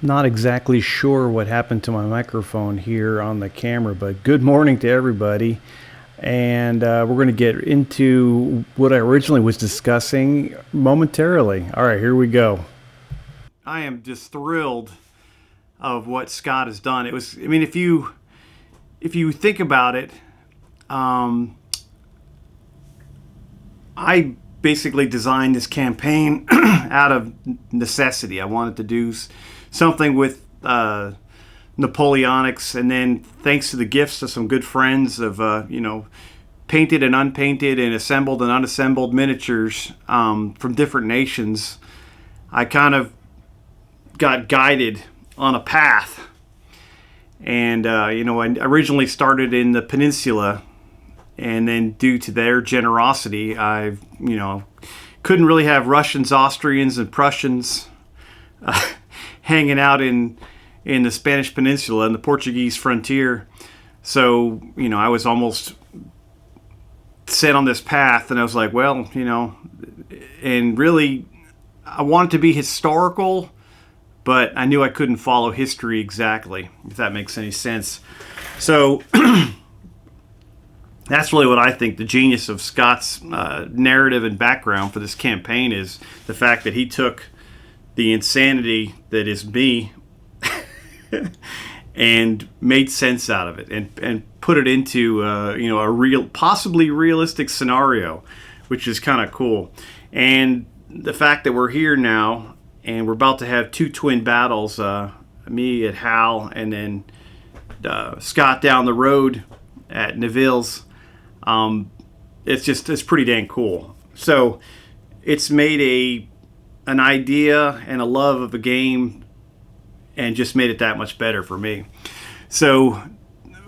Not exactly sure what happened to my microphone here on the camera, but good morning to everybody. And we're going to get into what I originally was discussing momentarily. All right, here we go. I am just thrilled of what Scott has done. It was, I mean, if you think about it, I basically designed this campaign out of necessity. I wanted to do something with Napoleonics, and then thanks to the gifts of some good friends of painted and unpainted and assembled and unassembled miniatures from different nations, I kind of got guided on a path. And I originally started in the peninsula, and then due to their generosity, I couldn't really have Russians, Austrians, and Prussians hanging out in the Spanish Peninsula and the Portuguese frontier. So, I was almost set on this path, and I was like, well, and really, I wanted to be historical, but I knew I couldn't follow history exactly, if that makes any sense. So, that's really what I think the genius of Scott's narrative and background for this campaign is, the fact that he took the insanity that is me and made sense out of it and put it into a real, possibly realistic scenario, which is kind of cool. And the fact that we're here now and we're about to have two twin battles, me at Halle and then Scott down the road at Neville's, it's pretty dang cool. So it's made an idea and a love of a game and just made it that much better for me. So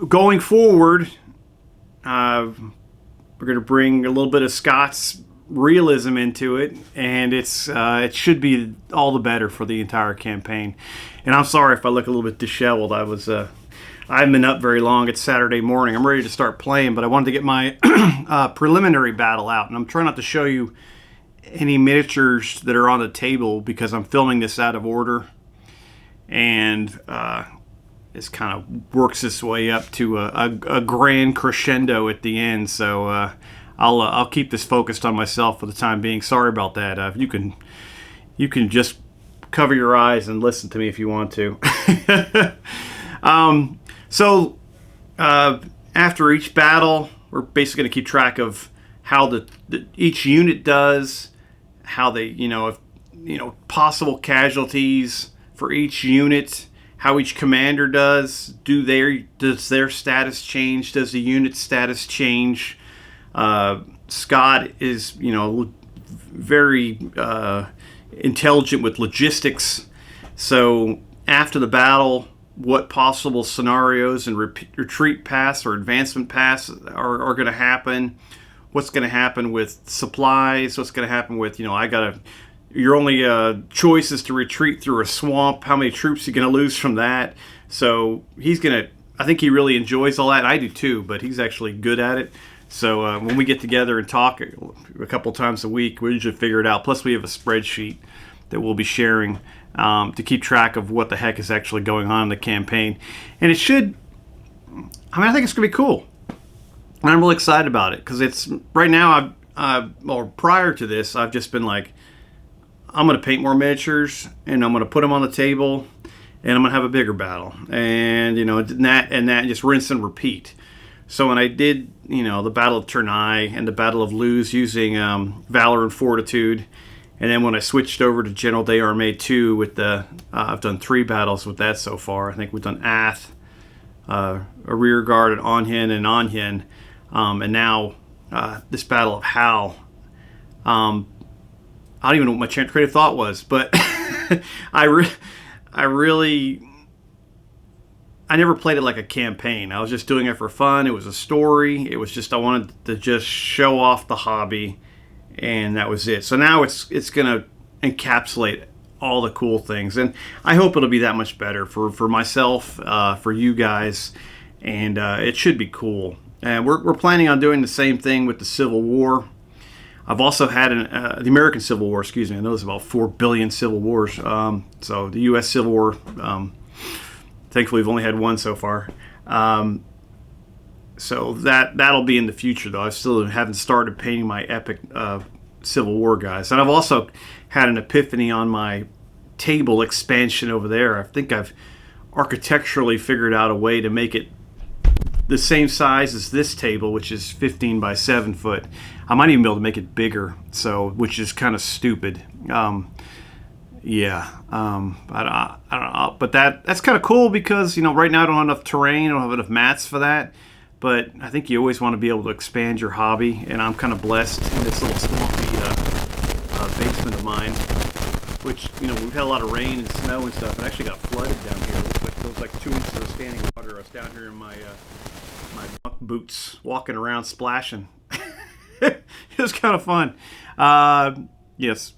going forward, we're going to bring a little bit of Scott's realism into it, and it should be all the better for the entire campaign. And I'm sorry if I look a little bit disheveled. I haven't been up very long. It's Saturday morning. I'm ready to start playing, but I wanted to get my preliminary battle out, and I'm trying not to show you any miniatures that are on the table because I'm filming this out of order, and this kind of works its way up to a grand crescendo at the end. So I'll keep this focused on myself for the time being. Sorry about that. You can just cover your eyes and listen to me if you want to. So after each battle, we're basically going to keep track of how each unit does, how they, possible casualties for each unit, how each commander does. Does their status change? Does the unit status change? Scott is, very intelligent with logistics. So after the battle, what possible scenarios and retreat paths or advancement paths are going to happen? What's going to happen with supplies? What's going to happen with, your only choice is to retreat through a swamp. How many troops are you going to lose from that? So I think he really enjoys all that. I do too, but he's actually good at it. So when we get together and talk a couple times a week, we usually figure it out. Plus we have a spreadsheet that we'll be sharing to keep track of what the heck is actually going on in the campaign. And I think it's going to be cool. And I'm really excited about it because it's right now, prior to this, I've just been like, I'm going to paint more miniatures and I'm going to put them on the table and I'm going to have a bigger battle. And, and just rinse and repeat. So when I did, the Battle of Tournai and the Battle of Luz using Valor and Fortitude, and then when I switched over to General d'Armée 2 with I've done 3 battles with that so far. I think we've done Ath, a rear guard at Onhen and Onhen, and now this Battle of Halle. I don't even know what my creative thought was, but I never played it like a campaign. I was just doing it for fun. It was a story. It was just I wanted to just show off the hobby, and that was it. So now it's going to encapsulate all the cool things, and I hope it'll be that much better for myself, for you guys, and it should be cool. And we're planning on doing the same thing with the Civil War. I've also had the American Civil War. Excuse me. I know there's about 4 billion civil wars. So the U.S. Civil War. Thankfully, we've only had one so far. So that'll be in the future, though. I still haven't started painting my epic Civil War guys. And I've also had an epiphany on my table expansion over there. I think I've architecturally figured out a way to make it the same size as this table, which is 15 by 7 foot. I might even be able to make it bigger, so which is kind of stupid. I don't know, but that's kind of cool because right now I don't have enough terrain, I don't have enough mats for that. But I think you always want to be able to expand your hobby, and I'm kind of blessed in this little swampy basement of mine, which we've had a lot of rain and snow and stuff. It actually got flooded down here. It was like 2 inches of standing water. I was down here in my muck boots, walking around splashing. It was kind of fun. Yes,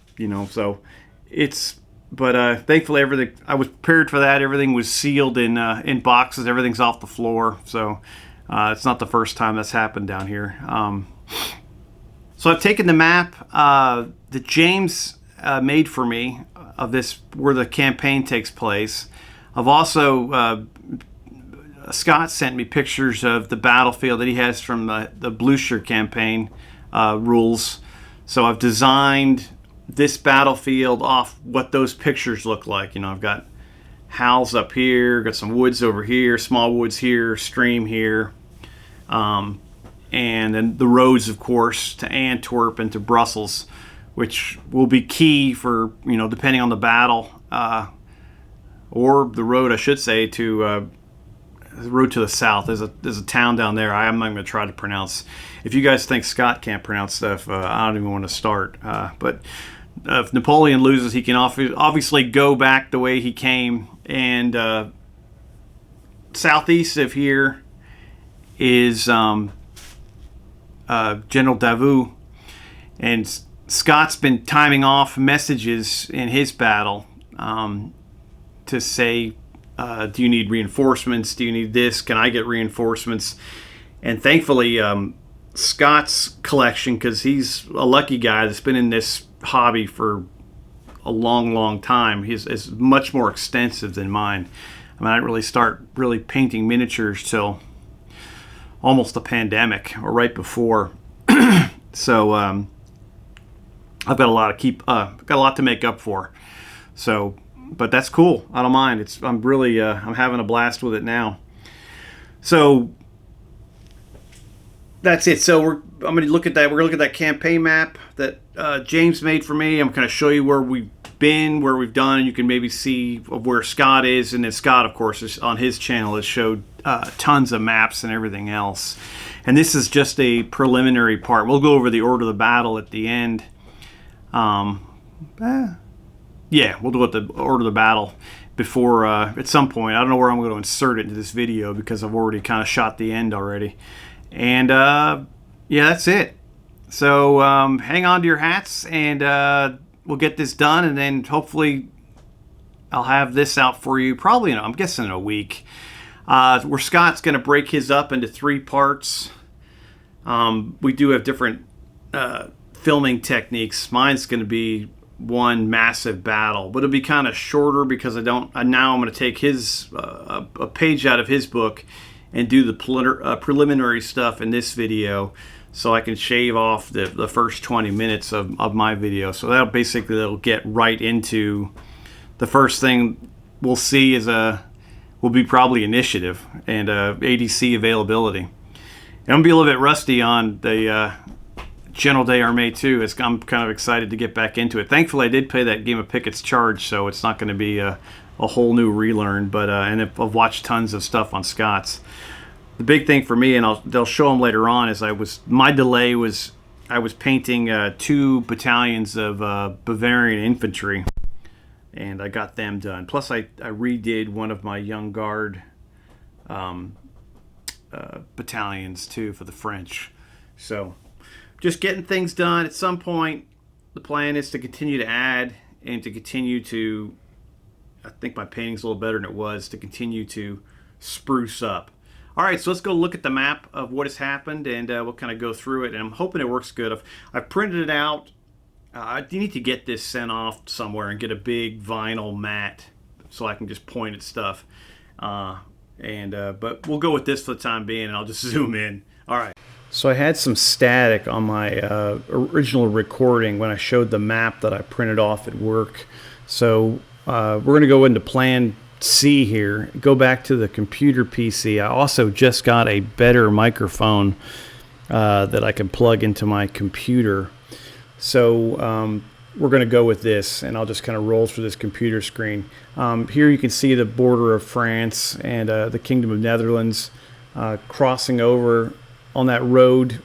so it's. But thankfully, everything I was prepared for that. Everything was sealed in boxes. Everything's off the floor, so it's not the first time that's happened down here. So I've taken the map that James made for me of this where the campaign takes place. I've also Scott sent me pictures of the battlefield that he has from the Blucher campaign rules. So I've designed this battlefield off what those pictures look like. I've got Halles up here, got some woods over here, small woods here, stream here, and then the roads, of course, to Antwerp and to Brussels, which will be key for depending on the battle, or the road, I should say, to the road to the south. There's a town down there. I'm not going to try to pronounce. If you guys think Scott can't pronounce stuff, I don't even want to start. But if Napoleon loses, he can obviously go back the way he came. And southeast of here is General Davout. And Scott's been timing off messages in his battle to say, do you need reinforcements? Do you need this? Can I get reinforcements? And thankfully, Scott's collection, because he's a lucky guy that's been in this hobby for a long, long time, is much more extensive than mine. I didn't really start painting miniatures till almost the pandemic or right before. So I've got a lot to make up for. So, but that's cool. I don't mind. I'm really I'm having a blast with it now. So that's it. So I'm going to look at that. We're going to look at that campaign map that James made for me. I'm going to show you where we've been, where we've done, and you can maybe see where Scott is. And then Scott, of course, is on his channel has showed tons of maps and everything else. And this is just a preliminary part. We'll go over the order of the battle at the end. Yeah, we'll do it the order of the battle before at some point. I don't know where I'm going to insert it into this video because I've already kind of shot the end already. And yeah, that's it. So hang on to your hats, and we'll get this done, and then hopefully I'll have this out for you probably I'm guessing in a week. Where Scott's going to break his up into 3 parts. We do have different filming techniques. Mine's going to be one massive battle, but it'll be kind of shorter because now I'm going to take his a page out of his book and do the preliminary stuff in this video, so I can shave off the first 20 minutes of my video. So that'll get right into the first thing we'll see will be probably initiative and ADC availability. And I'm going to be a little bit rusty on the General d'Armée too. I'm kind of excited to get back into it. Thankfully, I did play that game of Pickett's Charge, so it's not going to be a whole new relearn. But and I've watched tons of stuff on Scott's. The big thing for me, and they'll show them later on, is my delay was I was painting 2 battalions of Bavarian infantry, and I got them done. Plus, I redid one of my Young Guard battalions too for the French. So just getting things done. At some point, the plan is to continue to add and to continue to, I think my painting's a little better than it was, to continue to spruce up. All right, so let's go look at the map of what has happened, and we'll kind of go through it. And I'm hoping it works good. I've printed it out. I need to get this sent off somewhere and get a big vinyl mat so I can just point at stuff. But we'll go with this for the time being, and I'll just zoom in. All right. So I had some static on my original recording when I showed the map that I printed off at work. So we're going to go into Plan C here. Go back to the computer PC. I also just got a better microphone that I can plug into my computer. So we're going to go with this, and I'll just kind of roll through this computer screen. Here you can see the border of France and the Kingdom of Netherlands crossing over on that road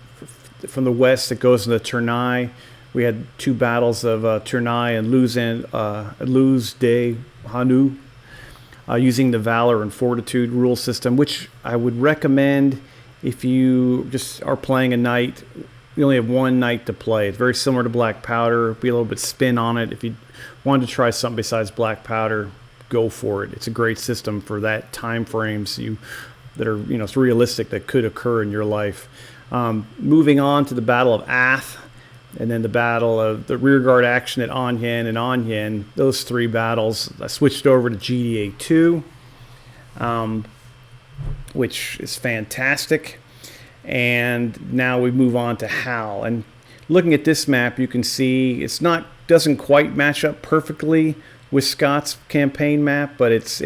from the west that goes into Tournai. We had two battles of Tournai and Luz de Hanu, using the Valor and Fortitude rule system, which I would recommend if you just are playing a knight. You only have one knight to play. It's very similar to Black Powder. Be a little bit spin on it. If you wanted to try something besides Black Powder, go for it. It's a great system for that time frames that are, it's realistic, that could occur in your life. Moving on to the Battle of Ath, and then the battle of the rearguard action at Onyen and Onyen. Those three battles. I switched over to GDA2, which is fantastic. And now we move on to Halle. And looking at this map, you can see doesn't quite match up perfectly with Scott's campaign map, but it's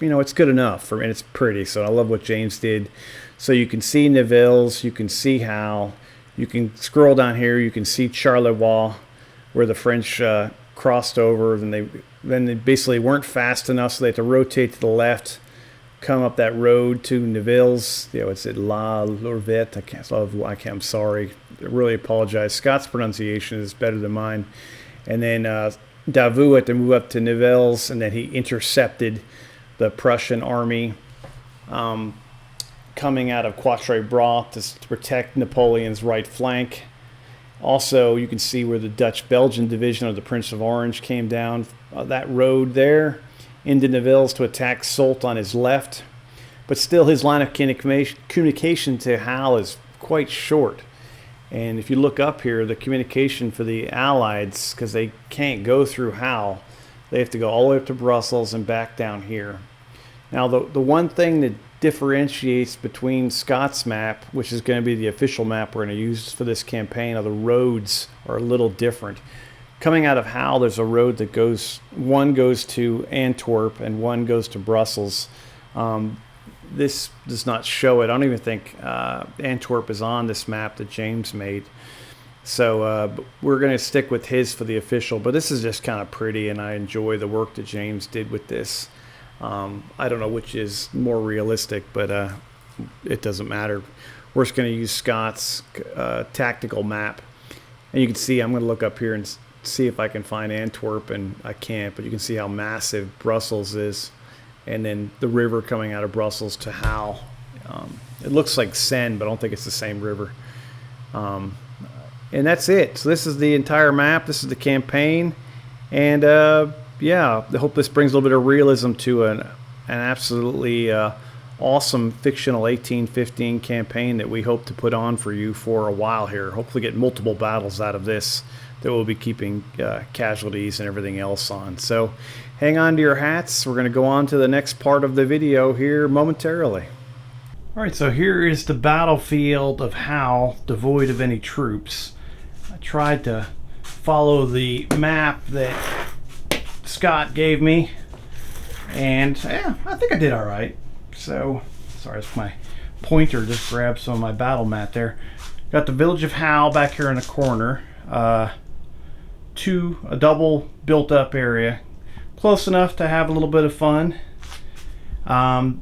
good enough, and it's pretty. So I love what James did. So you can see Nivelles, you can see Halle, you can scroll down here, you can see Charleroi, where the French crossed over. Then they basically weren't fast enough, so they had to rotate to the left, come up that road to Nivelles. It's at La Lorvette. I'm sorry. I really apologize. Scott's pronunciation is better than mine. And then Davout had to move up to Nivelles, and then he intercepted the Prussian army coming out of Quatre Bras to protect Napoleon's right flank. Also, you can see where the Dutch-Belgian division of the Prince of Orange came down that road there into Nivelles to attack Soult on his left. But still, his line of communication to Halle is quite short. And if you look up here, the communication for the Allies, because they can't go through Halle, they have to go all the way up to Brussels and back down here. Now, the one thing that differentiates between Scott's map, which is going to be the official map we're going to use for this campaign, are the roads are a little different. Coming out of Halle, there's a road that one goes to Antwerp and one goes to Brussels. This does not show it. I don't even think Antwerp is on this map that James made. So we're going to stick with his for the official. But this is just kind of pretty, and I enjoy the work that James did with this. I don't know which is more realistic, but it doesn't matter. We're just going to use Scott's tactical map. And you can see, I'm going to look up here and see if I can find Antwerp, and I can't, but you can see how massive Brussels is. And then the river coming out of Brussels to Halle. It looks like Seine, but I don't think it's the same river. And that's it. So this is the entire map. This is the campaign. And yeah, I hope this brings a little bit of realism to an absolutely awesome fictional 1815 campaign that we hope to put on for you for a while here. Hopefully get multiple battles out of this that we'll be keeping casualties and everything else on. So hang on to your hats. We're going to go on to the next part of the video here momentarily. All right, so here is the battlefield of Halle, devoid of any troops. I tried to follow the map that Scott gave me, and yeah, I think I did all right. So, sorry, it's my pointer just grabbed some of my battle mat there. Got the village of Halle back here in the corner. A double built-up area, close enough to have a little bit of fun. Brand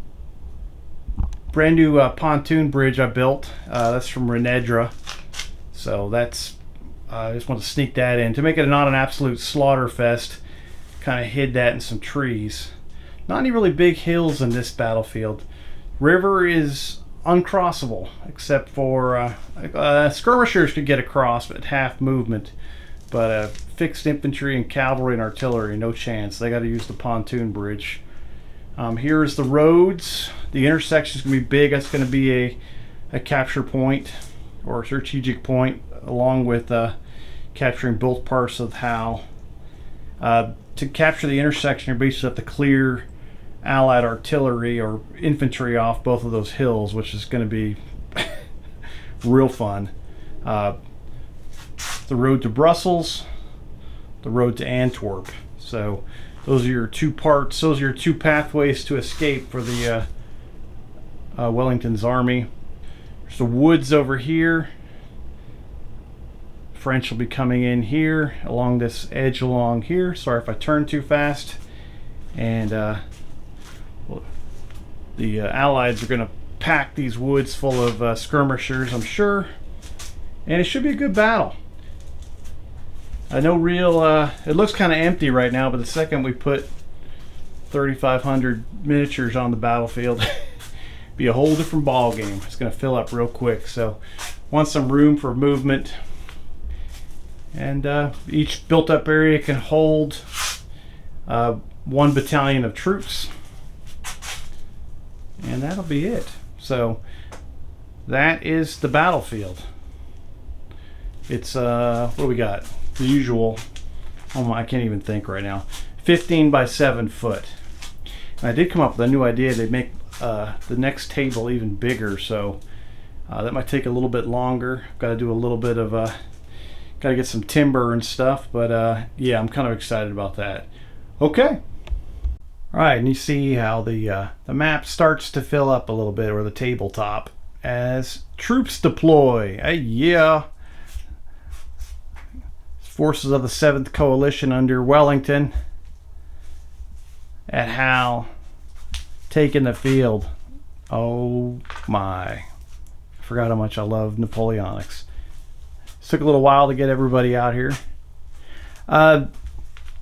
new pontoon bridge I built. That's from Renedra, so that's I just want to sneak that in to make it not an absolute slaughter fest. Kind of hid that in some trees. Not any really big hills in this battlefield. River is uncrossable except for skirmishers could get across at half movement, but fixed infantry and cavalry and artillery, no chance. They got to use the pontoon bridge. Here's the roads. the intersection is going to be big. That's going to be a capture point or a strategic point, along with capturing both parts of Halle. To capture the intersection, you basically have to clear Allied artillery or infantry off both of those hills, which is going to be real fun. The road to Brussels, the road to Antwerp. So those are your two parts. Those are your two pathways to escape for the Wellington's army. There's the woods over here. French will be coming in here along this edge along here. Sorry if I turn too fast. And the Allies are going to pack these woods full of skirmishers, I'm sure. And it should be a good battle. I know it looks kind of empty right now, but the second we put 3,500 miniatures on the battlefield, be a whole different ball game. It's going to fill up real quick. So want some room for movement. And each built up area can hold 1 battalion of troops. And that'll be it. So that is the battlefield. It's what do we got? The usual. Oh my, I can't even think right now. 15 by 7 foot. And I did come up with a new idea. They make the next table even bigger, so that might take a little bit longer. Got to do a little bit of got to get some timber and stuff, but yeah, I'm kind of excited about that. Okay. All right, and you see how the map starts to fill up a little bit, or the tabletop, as troops deploy. Yeah. Forces of the 7th Coalition under Wellington at Halle taking the field. Oh my. I forgot how much I love Napoleonics. It took a little while to get everybody out here.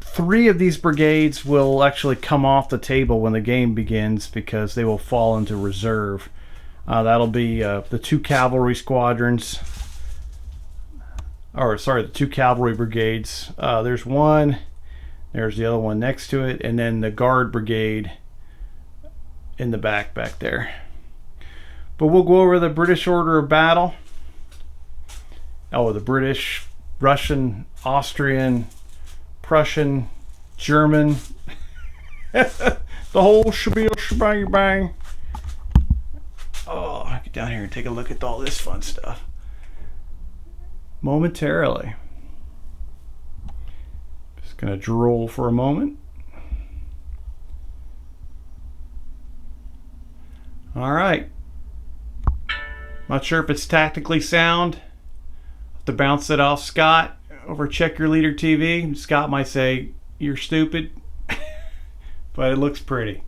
3 of these brigades will actually come off the table when the game begins because they will fall into reserve. That'll be the 2 cavalry squadrons. Or sorry, the 2 cavalry brigades. There's one, there's the other one next to it, and then the guard brigade in the back there. But we'll go over the British order of battle. Oh, the British, Russian, Austrian, Prussian, German, the whole shebang bang. Oh, I'll get down here and take a look at all this fun stuff momentarily. Just gonna drool for a moment. All right. Not sure if it's tactically sound. Have to bounce it off Scott over Check Your Leader TV. Scott might say you're stupid, but it looks pretty.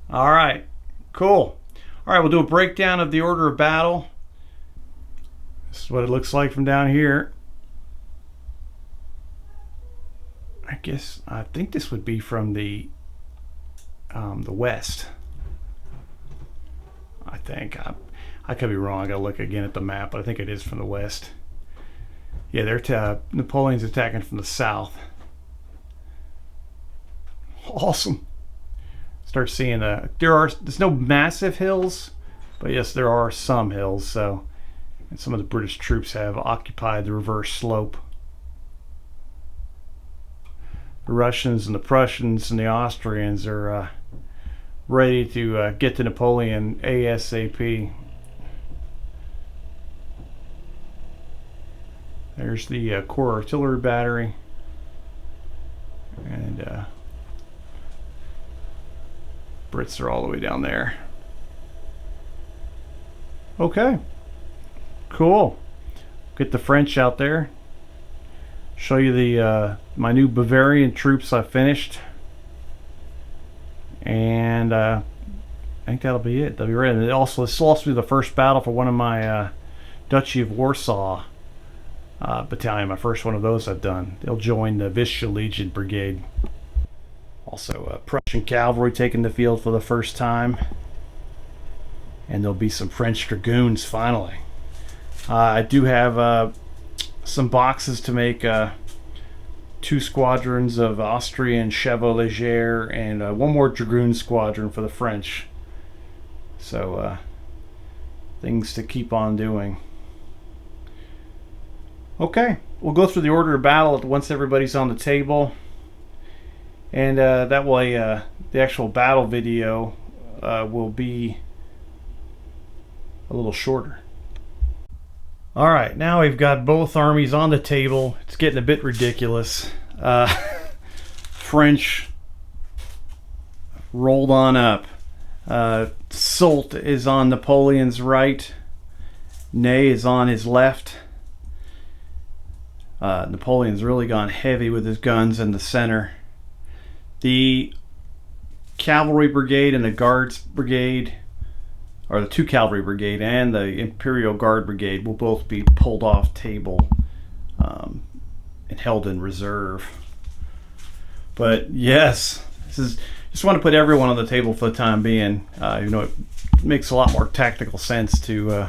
All right, cool. All right, we'll do a breakdown of the order of battle. This is what it looks like from down here. I think this would be from the west. I think I could be wrong. I gotta look again at the map, but I think it is from the west. Yeah, Napoleon's attacking from the south. Awesome. Start seeing there's no massive hills, but yes, there are some hills. So, and some of the British troops have occupied the reverse slope. The Russians and the Prussians and the Austrians are ready to get to Napoleon ASAP. There's the Corps Artillery Battery, and Brits are all the way down there. Okay, cool. Get the French out there. Show you the my new Bavarian troops I finished, and I think that'll be it. They'll be ready. And also, this will also be the first battle for one of my Duchy of Warsaw battalion. My first one of those I've done. They'll join the Vistula Legion Brigade. Also, Prussian cavalry taking the field for the first time, and there'll be some French dragoons finally. I do have some boxes to make 2 squadrons of Austrian Chevaulegers and one more dragoon squadron for the French. So things to keep on doing. Okay, we'll go through the order of battle once everybody's on the table, and that way the actual battle video will be a little shorter. All right, now we've got both armies on the table. It's getting a bit ridiculous. French rolled on up. Soult is on Napoleon's right. Ney is on his left. Napoleon's really gone heavy with his guns in the center. The cavalry brigade and the guards brigade, or the 2 cavalry brigade and the Imperial Guard brigade, will both be pulled off table and held in reserve. But yes, this is just want to put everyone on the table for the time being. It makes a lot more tactical sense to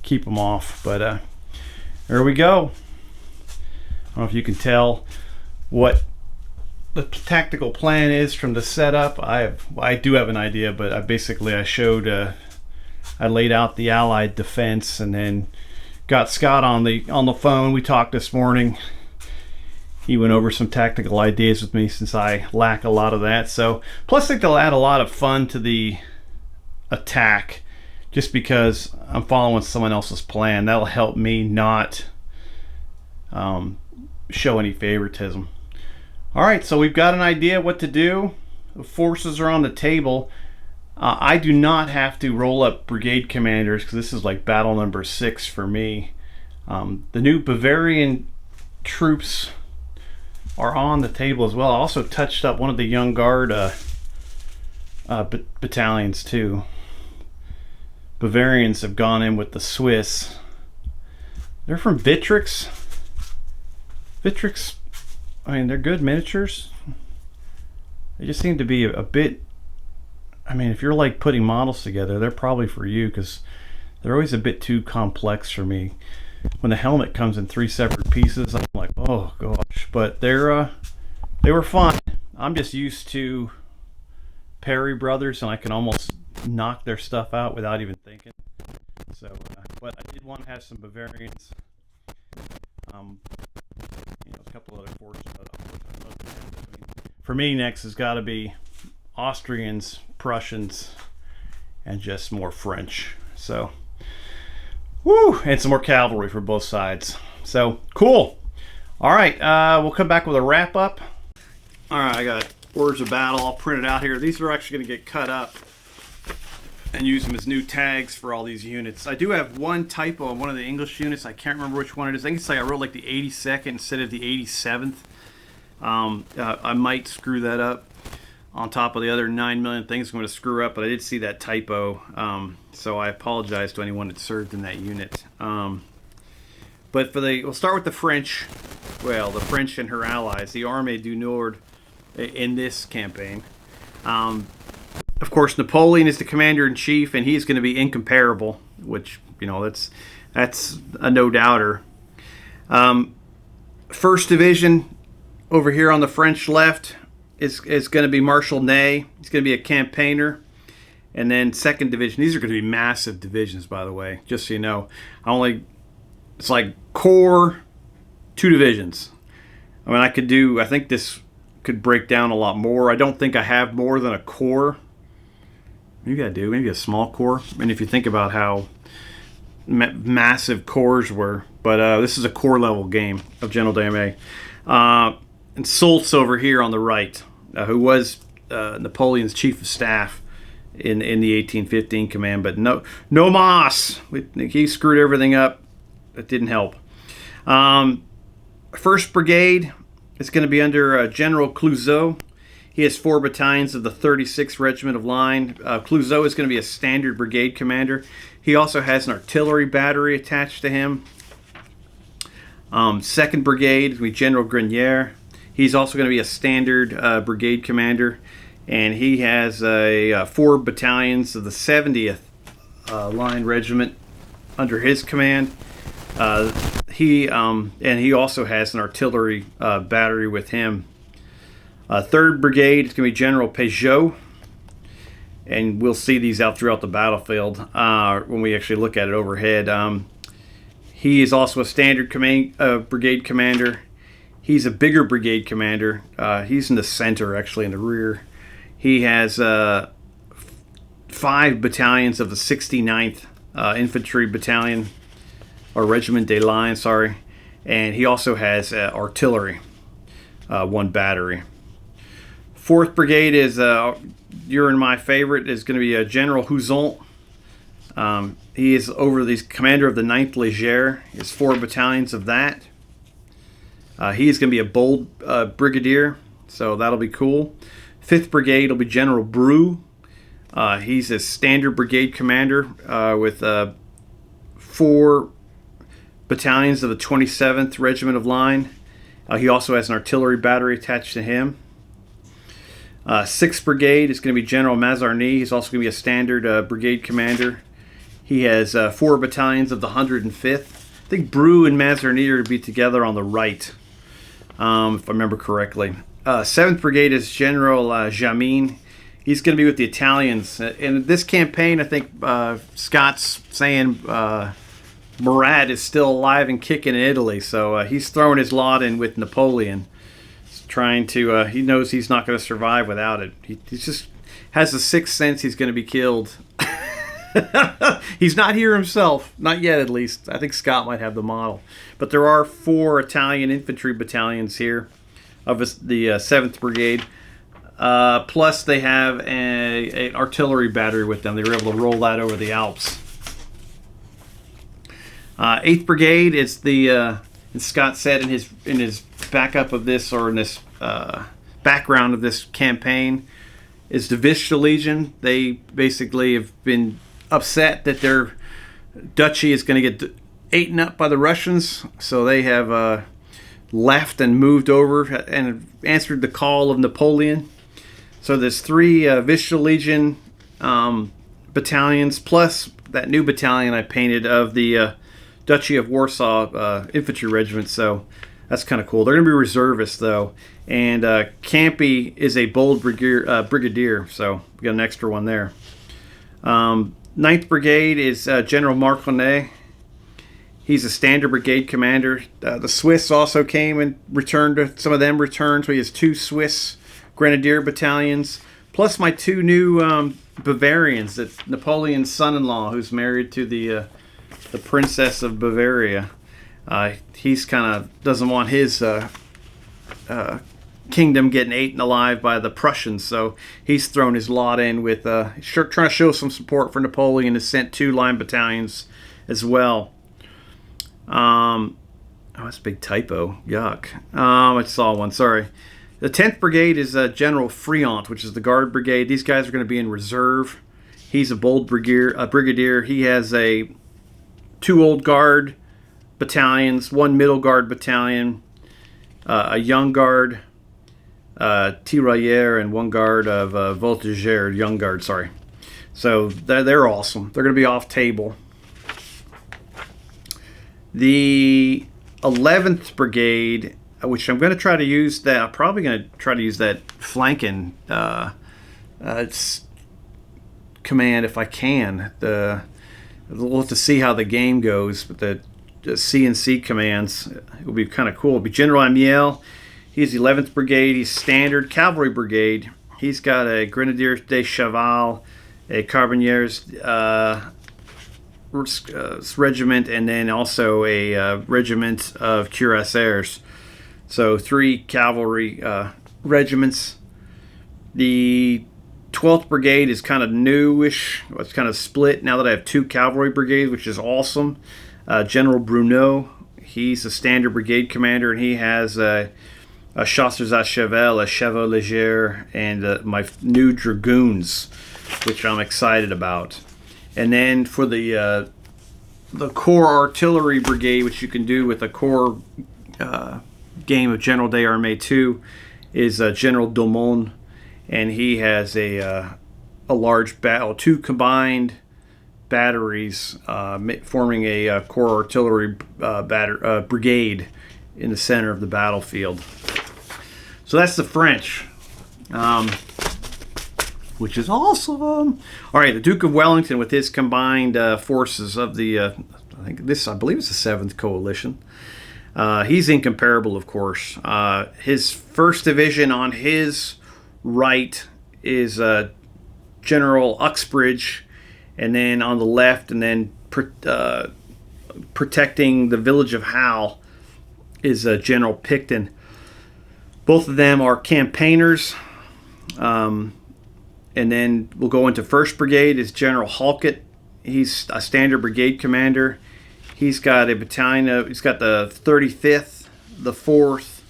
keep them off. But there we go. I don't know if you can tell what the tactical plan is from the setup. I do have an idea, but I showed I laid out the Allied defense, and then got Scott on the phone. We talked this morning. He went over some tactical ideas with me, since I lack a lot of that. So plus I think they'll add a lot of fun to the attack, just because I'm following someone else's plan. That'll help me not show any favoritism. All right, so we've got an idea what to do. The forces are on the table. I do not have to roll up brigade commanders, because this is like battle number 6 for me. The new Bavarian troops are on the table as well. I also touched up one of the Young Guard battalions too. Bavarians have gone in with the Swiss. They're from Vitrix. Vitrix, I mean, they're good miniatures. They just seem to be a bit, I mean, if you're like putting models together, they're probably for you, because they're always a bit too complex for me. When the helmet comes in 3 separate pieces, I'm like, oh gosh. But they were fun. I'm just used to Perry Brothers, and I can almost knock their stuff out without even thinking. So, but I did want to have some Bavarians. A couple other forces. For me, next has got to be Austrians, Prussians, and just more French. So, woo, and some more cavalry for both sides. So cool. All right, we'll come back with a wrap up. All right, I got orders of battle all printed out here. These are actually going to get cut up and use them as new tags for all these units. I do have one typo on one of the English units. I can't remember which one it is. I think it's like I wrote like the 82nd instead of the 87th. I might screw that up. On top of the other 9 million things I'm going to screw up, but I did see that typo, so I apologize to anyone that served in that unit. But we'll start with the French. Well, the French and her allies, the Armée du Nord, in this campaign. Of course, Napoleon is the commander-in-chief, and he's going to be incomparable, which, that's a no-doubter. First Division over here on the French left is going to be Marshal Ney. He's going to be a campaigner. And then 2nd Division. These are going to be massive divisions, by the way, just so you know. It's like Corps, 2 divisions. I mean, I think this could break down a lot more. I don't think I have more than a Corps. Maybe I do. Maybe a small Corps. I mean, if you think about how massive Corps were. But this is a Corps level game of General d'Armée. And Soult's over here on the right, who was Napoleon's chief of staff in the 1815 command. But no mas. He screwed everything up. It didn't help. 1st Brigade is going to be under General Clouzot. He has 4 battalions of the 36th Regiment of Line. Clouzot is going to be a standard brigade commander. He also has an artillery battery attached to him. 2nd Brigade is going to be General Grenier. He's also going to be a standard brigade commander. And he has 4 battalions of the 70th Line Regiment under his command. He also has an artillery battery with him. 3rd Brigade is going to be General Peugeot. and we'll see these out throughout the battlefield when we actually look at it overhead. He is also a standard brigade commander. He's a bigger brigade commander. He's in the center, actually, in the rear. He has 5 battalions of the 69th Infantry Battalion, or Regiment de Line, sorry. And he also has artillery, 1 battery. 4th Brigade is, you're in my favorite, is going to be General Houzon. He is over the commander of the 9th Léger. He has 4 battalions of that. He's going to be a bold brigadier, so that'll be cool. 5th Brigade will be General Brou. He's a standard brigade commander with 4 battalions of the 27th Regiment of Line. He also has an artillery battery attached to him. 6th Brigade is going to be General Mazarny. He's also going to be a standard brigade commander. He has 4 battalions of the 105th. I think Brou and Mazarny are to be together on the right, if I remember correctly. 7th Brigade is General Jamin. He's going to be with the Italians. In this campaign, I think Scott's saying Murat is still alive and kicking in Italy, so he's throwing his lot in with Napoleon. He's trying to, he knows he's not going to survive without it. He just has a sixth sense he's going to be killed. He's not here himself, not yet at least. I think Scott might have the model. But there are 4 Italian infantry battalions here of the 7th Brigade. Plus they have an artillery battery with them. They were able to roll that over the Alps. 8th Brigade is the, and Scott said in his backup of this, or in this background of this campaign, is the Vista Legion. They basically have been upset that their duchy is going to get eaten up by the Russians, so they have left and moved over and answered the call of Napoleon. So there's 3 Vista Legion battalions, plus that new battalion I painted of the Duchy of Warsaw infantry regiment, so that's kind of cool. They're going to be reservists, though, and Campy is a bold brigadier, so we got an extra one there. 9th Brigade is General Marconnet. He's a standard brigade commander. The Swiss also came and returned. Some of them returned, so he has 2 Swiss grenadier battalions, plus my 2 new Bavarians, that Napoleon's son-in-law, who's married to the Princess of Bavaria. He's kind of doesn't want his kingdom getting eaten alive by the Prussians, so he's thrown his lot in with trying to show some support for Napoleon. Has sent 2 line battalions as well. Oh, that's a big typo. Yuck. I saw one. Sorry. The 10th Brigade is General Friant, which is the Guard Brigade. These guys are going to be in reserve. He's a bold brigadier. He has 2 Old Guard battalions, 1 Middle Guard battalion, a Young Guard, Tirailleur, and 1 Guard of Voltigeur, Young Guard, sorry. So they're awesome. They're going to be off table. The 11th Brigade, which I'm going to try to use that, I'm probably going to try to use that flanking command if I can. We'll have to see how the game goes, but the CNC commands, it will be kind of cool. It'll be General Amiel. He's the 11th Brigade. He's standard cavalry brigade. He's got a Grenadier de Cheval, a Carbineers regiment, and then also a regiment of cuirassiers. So 3 cavalry regiments. The 12th Brigade is kind of newish. It's kind of split now that I have 2 cavalry brigades, which is awesome. General Bruneau, he's a standard brigade commander, and he has a Chasseurs à Cheval, a Chevaux Légers, and my new Dragoons, which I'm excited about. And then for the Corps Artillery Brigade, which you can do with a Corps game of General des Armées 2, is General Daumont, and he has a large 2 combined batteries forming a Corps Artillery brigade in the center of the battlefield. So that's the French. which is awesome. All right, the Duke of Wellington with his combined forces of the, I believe it's the 7th Coalition. He's incomparable, of course. His 1st Division on his right is General Uxbridge, and then on the left, and then protecting the village of Halle is General Picton. Both of them are campaigners. And then we'll go into 1st Brigade is General Halkett. He's a standard brigade commander. He's got a battalion he's got the 35th, the 4th,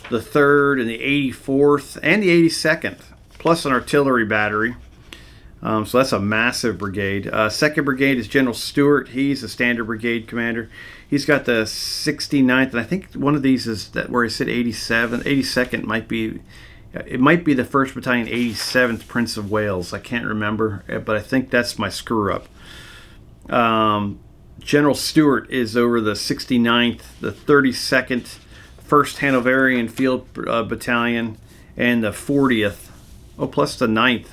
the 3rd, and the 84th, and the 82nd, plus an artillery battery. So that's a massive brigade. 2nd Brigade is General Stewart. He's a standard brigade commander. He's got the 69th, and I think one of these is that where I said 87. 82nd might be, it might be the 1st Battalion, 87th Prince of Wales. I can't remember, but I think that's my screw up. General Stewart is over the 69th, the 32nd, 1st Hanoverian Field Battalion, and the 40th. Oh, plus the 9th.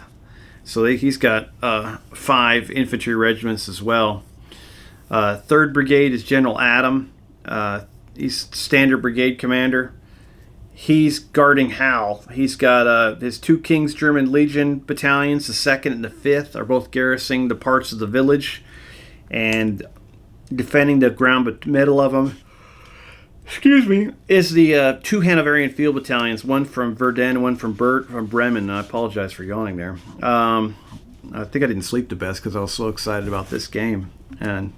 So he's got 5 infantry regiments as well. 3rd Brigade is General Adam. He's standard brigade commander. He's guarding Halle. He's got his 2 King's German Legion battalions, the 2nd and the 5th, are both garrisoning the parts of the village and defending the ground middle of them. Excuse me. Is the 2 Hanoverian Field Battalions, one from Verdun and one from Bremen. I apologize for yawning there. I think I didn't sleep the best because I was so excited about this game. And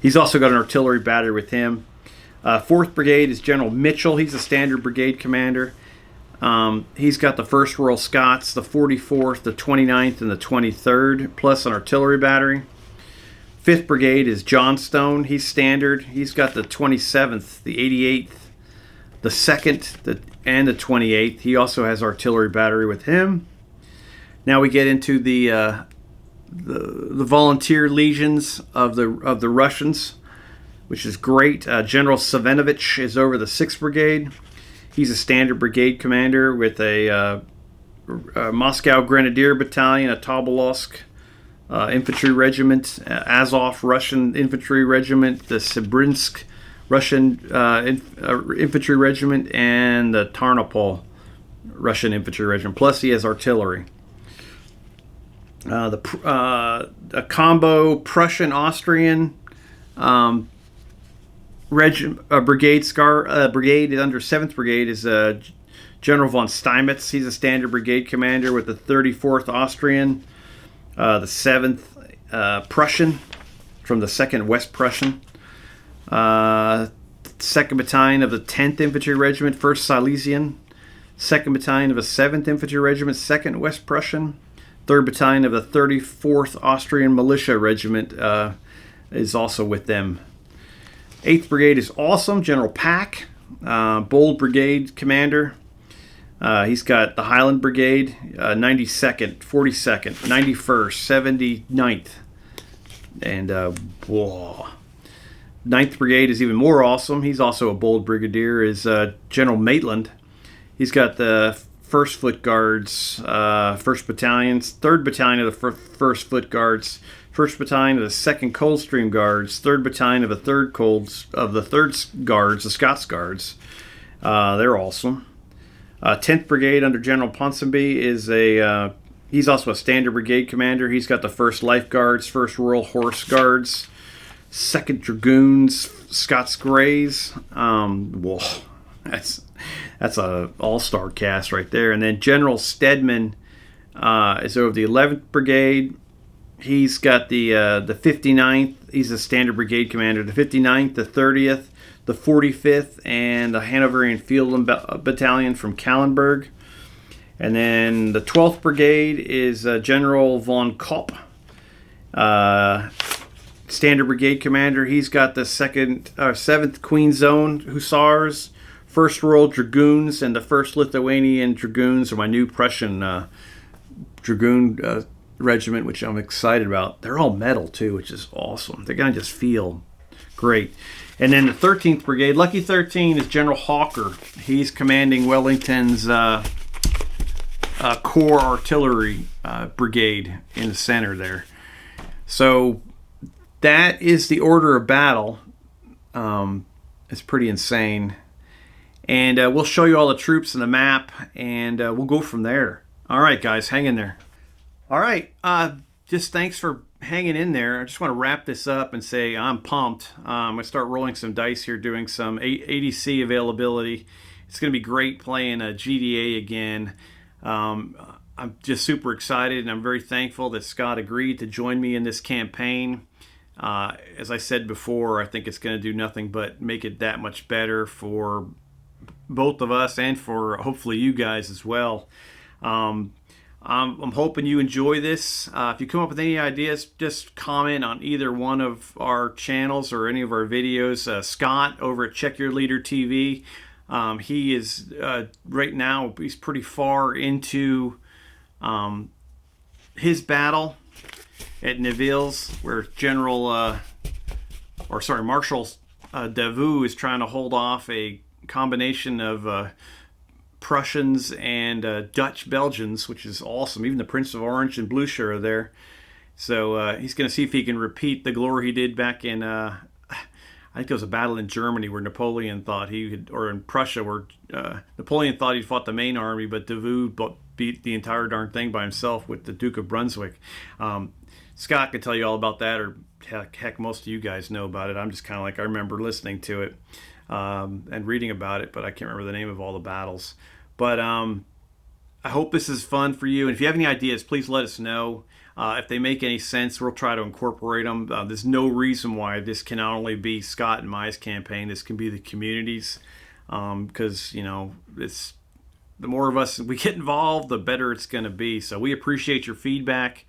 he's also got an artillery battery with him. 4th Brigade is General Mitchell. He's a standard brigade commander. He's got the 1st Royal Scots, the 44th, the 29th, and the 23rd, plus an artillery battery. 5th Brigade is Johnstone. He's standard. He's got the 27th, the 88th, the 2nd, and the 28th. He also has artillery battery with him. Now we get into the volunteer legions of the Russians, which is great. General Savinovich is over the 6th Brigade. He's a standard brigade commander with a Moscow Grenadier Battalion, a Tobolsk Infantry Regiment, Azov Russian Infantry Regiment, the Sibrinsk Russian Infantry Regiment, and the Tarnopol Russian Infantry Regiment. Plus he has artillery. A combo Prussian-Austrian brigade under 7th Brigade is General von Steinmetz. He's a standard brigade commander with the 34th Austrian, the 7th Prussian from the 2nd West Prussian, 2nd Battalion of the 10th Infantry Regiment, 1st Silesian, 2nd Battalion of the 7th Infantry Regiment, 2nd West Prussian, 3rd Battalion of the 34th Austrian Militia Regiment is also with them. 8th Brigade is awesome. General Pack, bold brigade commander. He's got the Highland Brigade, 92nd, 42nd, 91st, 79th. And 9th Brigade is even more awesome. He's also a bold brigadier, is General Maitland. He's got the 1st Foot Guards, 1st Battalions, 3rd Battalion of the 1st Foot Guards, 1st Battalion of the 2nd Coldstream Guards, 3rd Battalion of the 3rd Guards, the Scots Guards. They're awesome. 10th Brigade under General Ponsonby is he's also a standard brigade commander. He's got the 1st Life Guards, 1st Royal Horse Guards, 2nd Dragoons, Scots Greys. That's a all-star cast right there. And then General Stedman is over the 11th Brigade. He's got the 59th. He's a standard brigade commander. The 59th, the 30th, the 45th, and the Hanoverian Field Battalion from Kallenberg. And then the 12th Brigade is General von Kopp, standard brigade commander. He's got the 7th Queen's Zone Hussars, 1st Royal Dragoons, and the 1st Lithuanian Dragoons are my new Prussian Dragoon regiment, which I'm excited about. They're all metal too, which is awesome. They're going to just feel great. And then the 13th Brigade, Lucky 13, is General Hawker. He's commanding Wellington's Corps Artillery Brigade in the center there. So that is the order of battle. It's pretty insane. And we'll show you all the troops and the map, and we'll go from there. All right, guys, hang in there. All right, just thanks for hanging in there. I just want to wrap this up and say I'm pumped. I'm going to start rolling some dice here, doing some ADC availability. It's going to be great playing GDA again. I'm just super excited, and I'm very thankful that Scott agreed to join me in this campaign. As I said before, I think it's going to do nothing but make it that much better for both of us and for hopefully you guys as well. I'm hoping you enjoy this. If you come up with any ideas, just comment on either one of our channels or any of our videos. Scott over at Check Your Leader TV, he is right now, he's pretty far into his battle at Neville's, where Marshal Davout is trying to hold off a combination of Prussians and Dutch Belgians, which is awesome. Even the Prince of Orange and Blucher are there. So he's going to see if he can repeat the glory he did back in, I think it was a battle in Germany where Napoleon thought he could, or in Prussia where Napoleon thought he fought the main army, but Davout beat the entire darn thing by himself with the Duke of Brunswick. Scott can tell you all about that, or heck, most of you guys know about it. I'm just kind of like, I remember listening to it and reading about it, but I can't remember the name of all the battles. But I hope this is fun for you. And if you have any ideas, please let us know. If they make any sense, we'll try to incorporate them. There's no reason why this can not only be Scott and Mai's campaign. This can be the community's, because, it's the more of us we get involved, the better it's going to be. So we appreciate your feedback.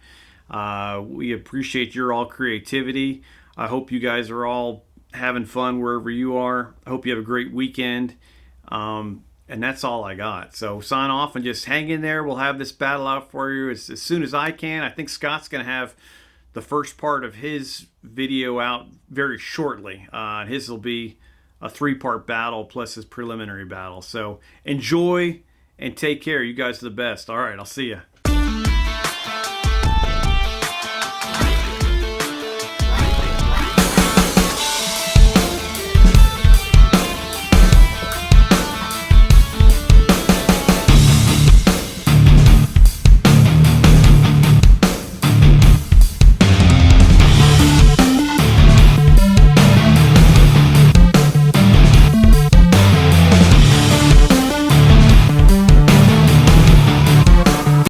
We appreciate your all creativity. I hope you guys are all having fun wherever you are. I hope you have a great weekend. And that's all I got. So sign off and just hang in there. We'll have this battle out for you as soon as I can. I think Scott's going to have the first part of his video out very shortly. His will be a 3-part battle plus his preliminary battle. So enjoy and take care. You guys are the best. All right, I'll see you.